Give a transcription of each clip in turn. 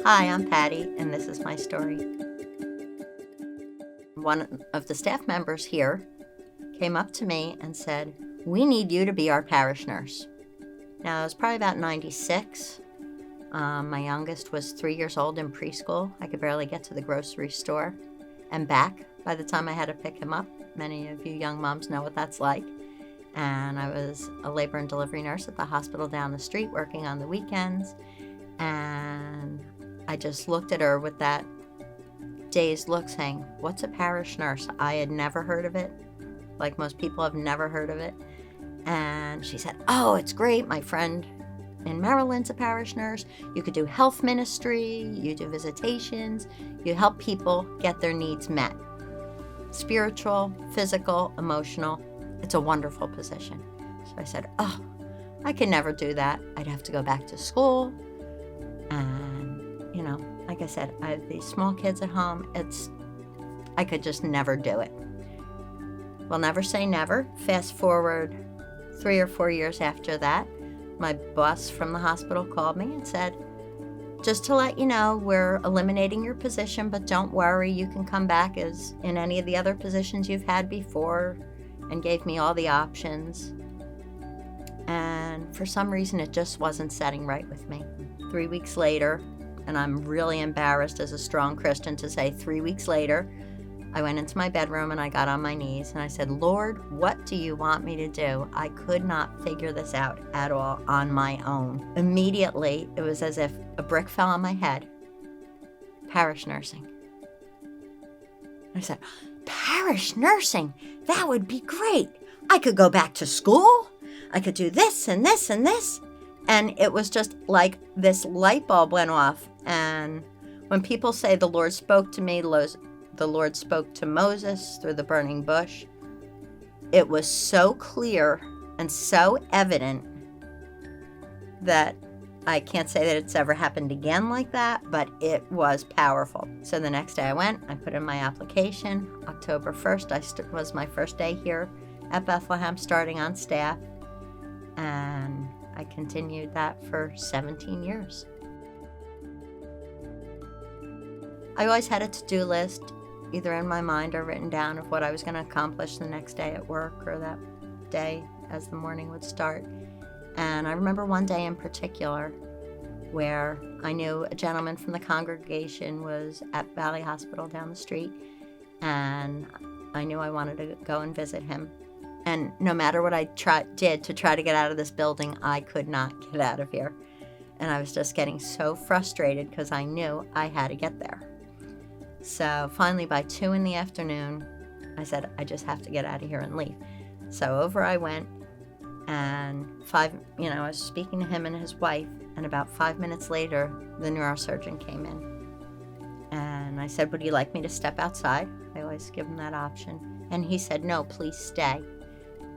Hi, I'm Patty, and this is my story. One of the staff members here came up to me and said, "We need you to be our parish nurse." Now, it was probably about 96. My youngest was 3 years old in preschool. I could barely get to the grocery store and back by the time I had to pick him up. Many of you young moms know what that's like. And I was a labor and delivery nurse at the hospital down the street working on the weekends. And I just looked at her with that dazed look saying, "What's a parish nurse?" I had never heard of it. Like most people have never heard of it. And she said, "Oh, it's great. My friend in Maryland's a parish nurse. You could do health ministry. You do visitations. You help people get their needs met. Spiritual, physical, emotional. It's a wonderful position." So I said, "Oh, I could never do that. I'd have to go back to school. And, like I said, I have these small kids at home. I could just never do it." Well, never say never. Fast forward 3 or 4 years after that, my boss from the hospital called me and said, "Just to let you know, we're eliminating your position, but don't worry, you can come back as in any of the other positions you've had before," and gave me all the options. And for some reason, it just wasn't setting right with me. 3 weeks later, and I'm really embarrassed as a strong Christian to say 3 weeks later, I went into my bedroom and I got on my knees and I said, "Lord, what do you want me to do?" I could not figure this out at all on my own. Immediately, it was as if a brick fell on my head. Parish nursing. I said, "Parish nursing? That would be great. I could go back to school. I could do this and this and this." And it was just like this light bulb went off. And when people say the Lord spoke to me, the Lord spoke to Moses through the burning bush, it was so clear and so evident that I can't say that it's ever happened again like that, but it was powerful. So the next day I went, I put in my application. October 1st was my first day here at Bethlehem, starting on staff. And I continued that for 17 years. I always had a to-do list, either in my mind or written down, of what I was going to accomplish the next day at work or that day as the morning would start. And I remember one day in particular where I knew a gentleman from the congregation was at Valley Hospital down the street, and I knew I wanted to go and visit him. And no matter what I did to try to get out of this building, I could not get out of here. And I was just getting so frustrated because I knew I had to get there. So finally, by 2 p.m, I said, "I just have to get out of here and leave." So over I went, and I was speaking to him and his wife, and about 5 minutes later, the neurosurgeon came in. And I said, "Would you like me to step outside?" I always give him that option. And he said, "No, please stay."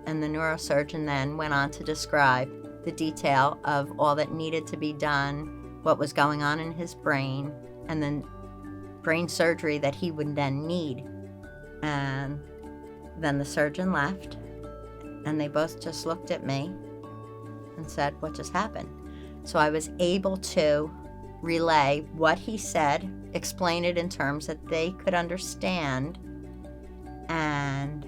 And the neurosurgeon then went on to describe the detail of all that needed to be done, what was going on in his brain, and then brain surgery that he would then need. And then the surgeon left, and they both just looked at me and said, "What just happened?" So I was able to relay what he said, explain it in terms that they could understand, and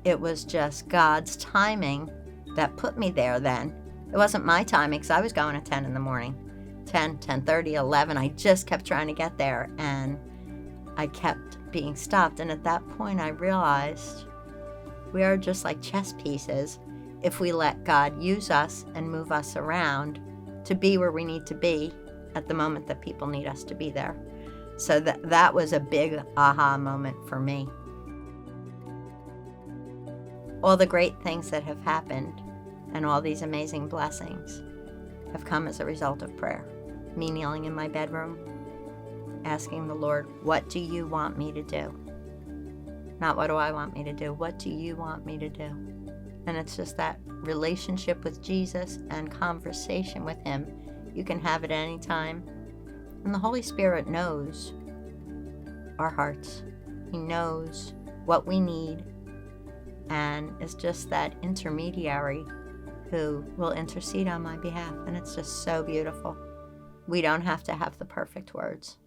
it was just God's timing that put me there then. It wasn't my timing because I was going at 10 in the morning. 10, 10:30, 11. I just kept trying to get there, and I kept being stopped. And at that point, I realized we are just like chess pieces if we let God use us and move us around to be where we need to be at the moment that people need us to be there. So that was a big aha moment for me. All the great things that have happened and all these amazing blessings have come as a result of prayer. Me kneeling in my bedroom, asking the Lord, "What do you want me to do?" Not what do I want me to do, what do you want me to do? And it's just that relationship with Jesus and conversation with him. You can have it any time. And the Holy Spirit knows our hearts. He knows what we need, and is just that intermediary who will intercede on my behalf. And it's just so beautiful. We don't have to have the perfect words.